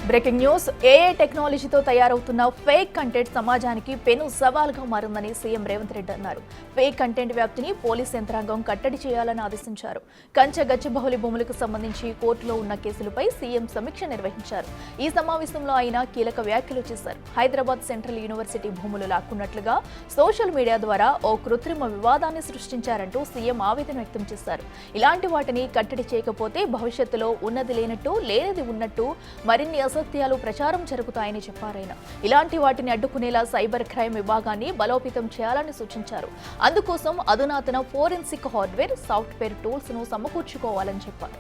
Breaking news AI టెక్నాలజీతో తయారవుతున్న fake content సమాజానికి పెను సవాల్గా మారిందని సీఎం రేవంత్ రెడ్డి అన్నారు. ఫేక్ కంటెంట్ వ్యాప్తిని పోలీస్ యంత్రాంగం కట్టడి చేయాలని ఆదేశించారు. గచ్చిబౌలి భూములకు సంబంధించి కోర్టులో ఉన్న కేసులపై సీఎం సమీక్ష నిర్వహించారు. ఈ సమావేశంలో ఆయన కీలక వ్యాఖ్యలు చేశారు. హైదరాబాద్ సెంట్రల్ యూనివర్సిటీ భూములు లాక్కున్నట్లుగా సోషల్ మీడియా ద్వారా ఓ కృత్రిమ వివాదాన్ని సృష్టించారంటూ సీఎం ఆవేదన వ్యక్తం చేశారు. ఇలాంటి వాటిని కట్టడి చేయకపోతే భవిష్యత్తులో ఉన్నది లేనట్టు లేనిది ఉన్నట్టు మరిన్ని అసత్యాలు ప్రచారం జరుగుతాయని చెప్పారాయన. ఇలాంటి వాటిని అడ్డుకునేలా సైబర్ క్రైమ్ విభాగాన్ని బలోపేతం చేయాలని సూచించారు. అందుకోసం అధునాతన ఫోరెన్సిక్ హార్డ్వేర్, సాఫ్ట్వేర్ టూల్స్ ను సమకూర్చుకోవాలని చెప్పారు.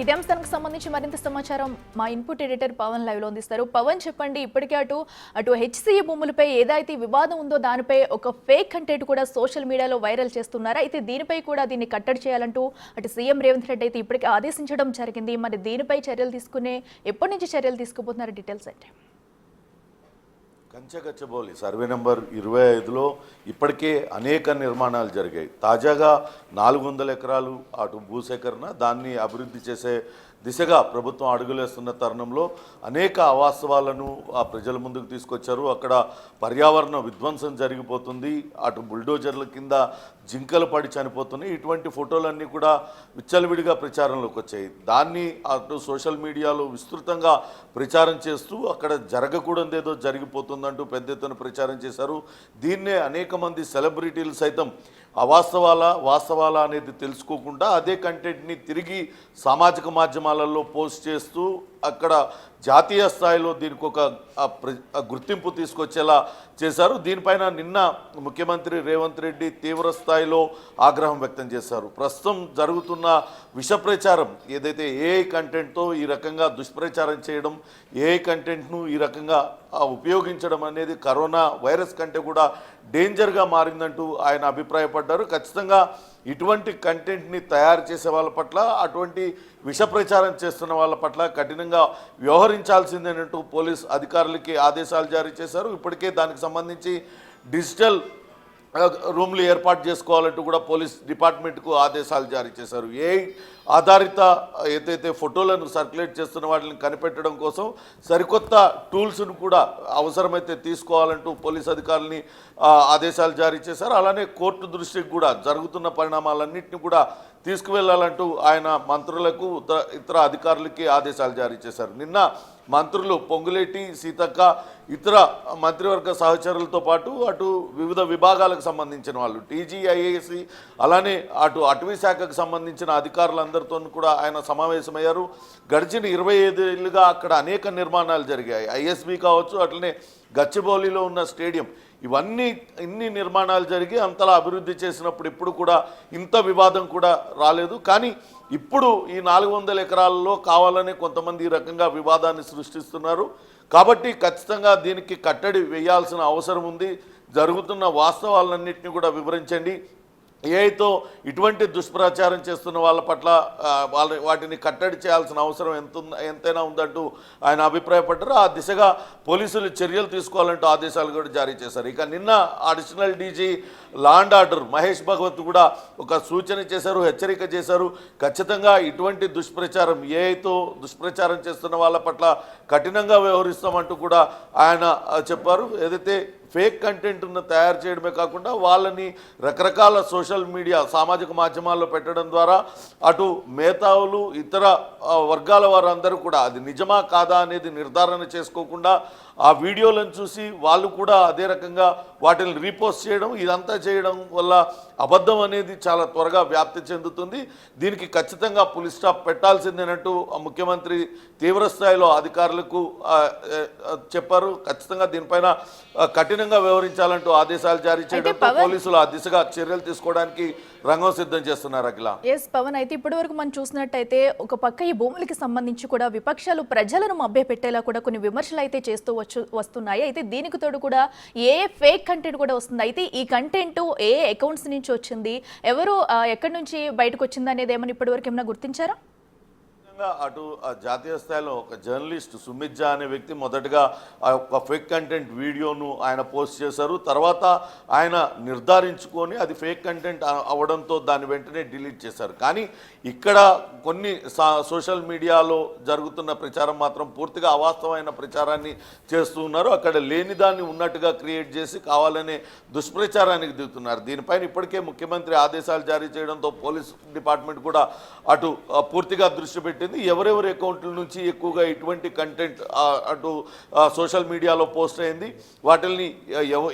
ఇదే అంశానికి సంబంధించి మరింత సమాచారం మా ఇన్పుట్ ఎడిటర్ పవన్ లైవ్ లో అందిస్తారు. పవన్, చెప్పండి, ఇప్పటికే అటు హెచ్సిఏ భూములపై ఏదైతే వివాదం ఉందో దానిపై ఒక ఫేక్ కంటెంట్ కూడా సోషల్ మీడియాలో వైరల్ చేస్తున్నారా? అయితే దీనిపై కూడా దీన్ని కట్టడి చేయాలంటూ అటు సీఎం రేవంత్ రెడ్డి అయితే ఇప్పటికే ఆదేశించడం జరిగింది. మరి దీనిపై ఎప్పటి నుంచి చర్యలు తీసుకుపోతున్నారు? డీటెయిల్స్ అంటే గచ్చిబౌలి సర్వే నెంబర్ 25లో ఇప్పటికే అనేక నిర్మాణాలు జరిగాయి. తాజాగా 400 ఎకరాలు అటు భూసేకరణ, దాన్ని అభివృద్ధి చేసే దిశగా ప్రభుత్వం అడుగులేస్తున్న తరుణంలో అనేక అవాస్తవాలను ఆ ప్రజల ముందుకు తీసుకొచ్చారు. అక్కడ పర్యావరణ విధ్వంసం జరిగిపోతుంది, అటు బుల్డోజర్ల కింద జింకలు పడి చనిపోతున్నాయి. ఇటువంటి ఫోటోలన్నీ కూడా విచ్చలవిడిగా ప్రచారంలోకి వచ్చాయి. దాన్ని అటు సోషల్ మీడియాలో విస్తృతంగా ప్రచారం చేస్తూ అక్కడ జరగకూడదేదో జరిగిపోతుందంటూ పెద్ద ఎత్తున ప్రచారం చేశారు. దీన్నే అనేక మంది సెలబ్రిటీలు సైతం వాస్తవాలా అనేది తెలుసుకోకుండా అదే కంటెంట్ని తిరిగి సామాజిక మాధ్యమాలలో పోస్ట్ చేస్తూ అక్కడ జాతీయ స్థాయిలో దీనికి ఒక గుర్తింపు తీసుకొచ్చేలా చేశారు. దీనిపైన నిన్న ముఖ్యమంత్రి రేవంత్ రెడ్డి తీవ్ర స్థాయిలో ఆగ్రహం వ్యక్తం చేశారు. ప్రస్తుతం జరుగుతున్న విష ప్రచారం ఏదైతే ఏఐ కంటెంట్తో ఈ రకంగా దుష్ప్రచారం చేయడం, ఏఐ కంటెంట్ను ఈ రకంగా ఉపయోగించడం అనేది కరోనా వైరస్ కంటే కూడా డేంజర్గా మారిందంటూ ఆయన అభిప్రాయపడ్డారు. ఖచ్చితంగా ఇటువంటి కంటెంట్ని తయారు చేసే వాళ్ళ పట్ల, అటువంటి విష ప్రచారం చేస్తున్న వాళ్ళ పట్ల కఠినంగా వ్యవహరించాల్సిందేనంటూ పోలీస్ అధికారులకి ఆదేశాలు జారీ చేశారు. ఇప్పటికే దానికి సంబంధించి డిజిటల్ రూమ్లు ఏర్పాటు చేసుకోవాలంటూ కూడా పోలీస్ డిపార్ట్మెంట్కు ఆదేశాలు జారీ చేశారు. ఏఐ ఆధారిత ఏదైతే ఫోటోలను సర్క్యులేట్ చేస్తున్న వాటిని కనిపెట్టడం కోసం సరికొత్త టూల్స్ను కూడా అవసరమైతే తీసుకోవాలంటూ పోలీస్ అధికారులని ఆదేశాలు జారీ చేశారు. అలానే కోర్టు దృష్టికి కూడా జరుగుతున్న పరిణామాలన్నింటినీ కూడా తీసుకువెళ్లాలంటూ ఆయన మంత్రులకు ఇతర అధికారులకి ఆదేశాలు జారీ చేశారు. నిన్న మంత్రులు పొంగులేటి, సీతక్క, ఇతర మంత్రివర్గ సహచరులతో పాటు అటు వివిధ విభాగాలకు సంబంధించిన వాళ్ళు, టీజీఐఏసి, అలానే అటు అటవీ శాఖకు సంబంధించిన అధికారులందరితో కూడా ఆయన సమావేశమయ్యారు. గడిచిన 25 ఏళ్ళుగా అక్కడ అనేక నిర్మాణాలు జరిగాయి. ఐఎస్బి కావచ్చు, అట్లనే గచ్చిబౌలిలో ఉన్న స్టేడియం, ఇన్ని నిర్మాణాలు జరిగి అంతలా అభివృద్ధి చేసినప్పుడు ఇప్పుడు కూడా ఇంత వివాదం కూడా రాలేదు. కానీ ఇప్పుడు ఈ 400 ఎకరాలలో కావాలని కొంతమంది ఈ రకంగా వివాదాన్ని సృష్టిస్తున్నారు. కాబట్టి ఖచ్చితంగా దీనికి కట్టడి వేయాల్సిన అవసరం ఉంది. జరుగుతున్న వాస్తవాలన్నింటినీ కూడా వివరించండి. ఏఐతో ఇటువంటి దుష్ప్రచారం చేస్తున్న వాళ్ళ పట్ల వాటిని కట్టడి చేయాల్సిన అవసరం ఎంతైనా ఉందంటూ ఆయన అభిప్రాయపడ్డారు. ఆ దిశగా పోలీసులు చర్యలు తీసుకోవాలంటూ ఆదేశాలు కూడా జారీ చేశారు. ఇక నిన్న additional DG law and order Mahesh Bhagwat కూడా ఒక సూచన చేశారు, హెచ్చరిక చేశారు. ఖచ్చితంగా ఇటువంటి దుష్ప్రచారం, ఏఐతో దుష్ప్రచారం చేస్తున్న వాళ్ళ పట్ల కఠినంగా వ్యవహరిస్తామంటూ కూడా ఆయన చెప్పారు. ఏదైతే ఫేక్ కంటెంట్ను తయారు చేయడమే కాకుండా వాళ్ళని రకరకాల సోషల్ మీడియా, సామాజిక మాధ్యమాల్లో పెట్టడం ద్వారా అటు మేధావులు, ఇతర వర్గాల వారందరూ కూడా అది నిజమా కాదా అనేది నిర్ధారణ చేసుకోకుండా ఆ వీడియోలను చూసి వాళ్ళు కూడా అదే రకంగా వాటిని రీపోస్ట్ చేయడం, ఇదంతా చేయడం వల్ల అబద్ధం అనేది చాలా త్వరగా వ్యాప్తి చెందుతుంది. దీనికి ఖచ్చితంగా పులి స్టాప్ పెట్టాల్సిందేనంటూ ముఖ్యమంత్రి తీవ్రస్థాయిలో అధికారులకు చెప్పారు. ఖచ్చితంగా దీనిపైన కఠినంగా వ్యవహరించాలంటూ ఆదేశాలు జారీ చేయడంతో పోలీసులు ఆ దిశగా చర్యలు తీసుకోవడానికి రంగం సిద్ధం చేస్తున్నారు. అఖిల, ఎస్ పవన్, అయితే ఇప్పటి వరకు మనం చూసినట్టయితే ఒక పక్క ఈ భూములకి సంబంధించి కూడా విపక్షాలు ప్రజలను మభ్యపెట్టేలా కూడా కొన్ని విమర్శలు అయితే చేస్తూ వస్తున్నాయి. అయితే దీనికి తోడు కూడా ఏ ఫేక్ కంటెంట్ కూడా వస్తుంది. అయితే ఈ కంటెంట్ ఏ అకౌంట్స్ నుంచి వచ్చింది, ఎవరు ఎక్కడి నుంచి బయటకు వచ్చింది అనేది ఏమైనా ఇప్పటి వరకు ఏమైనా గుర్తించారా? అటు ఆ జాతీయ స్థాయిలో ఒక జర్నలిస్ట్ సుమిత్ జా అనే వ్యక్తి మొదటగా ఆ ఒక ఫేక్ కంటెంట్ వీడియోను ఆయన పోస్ట్ చేశారు. తర్వాత ఆయన నిర్ధారించుకొని అది ఫేక్ కంటెంట్ అవ్వడంతో దాన్ని వెంటనే డిలీట్ చేశారు. కానీ ఇక్కడ కొన్ని సోషల్ మీడియాలో జరుగుతున్న ప్రచారం మాత్రం పూర్తిగా అవాస్తవమైన ప్రచారాన్ని చేస్తూ ఉన్నారు. అక్కడ లేని దాన్ని ఉన్నట్టుగా క్రియేట్ చేసి కావాలనే దుష్ప్రచారానికి దిగుతున్నారు. దీనిపైన ఇప్పటికే ముఖ్యమంత్రి ఆదేశాలు జారీ చేయడంతో పోలీస్ డిపార్ట్మెంట్ కూడా అటు పూర్తిగా దృష్టి పెట్టింది. ఎవరెవరి అకౌంట్ల నుంచి ఎక్కువగా ఇటువంటి కంటెంట్ అటు సోషల్ మీడియాలో పోస్ట్ అయింది, వాటిని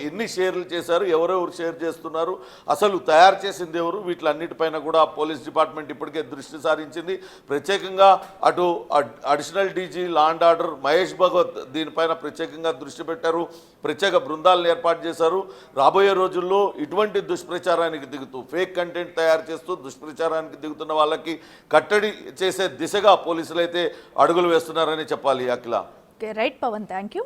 ఎన్ని షేర్లు చేశారు, ఎవరెవరు షేర్ చేస్తున్నారు, అసలు తయారు చేసింది ఎవరు, వీటిలన్నిటిపైన కూడా పోలీస్ డిపార్ట్మెంట్ ఇప్పటికే దృష్టి సారించింది. ప్రత్యేకంగా అటు additional DG law and order Mahesh Bhagwat దీనిపైన ప్రత్యేకంగా దృష్టి పెట్టారు. ప్రత్యేక బృందాలను ఏర్పాటు చేశారు. రాబోయే రోజుల్లో ఇటువంటి దుష్ప్రచారానికి దిగుతూ ఫేక్ కంటెంట్ తయారు చేస్తూ దుష్ప్రచారానికి దిగుతున్న వాళ్ళకి కట్టడి చేసే దిశగా పోలీసులు అయితే అడుగులు వేస్తున్నారని చెప్పాలి. Akhila. Right Pawan, thank you.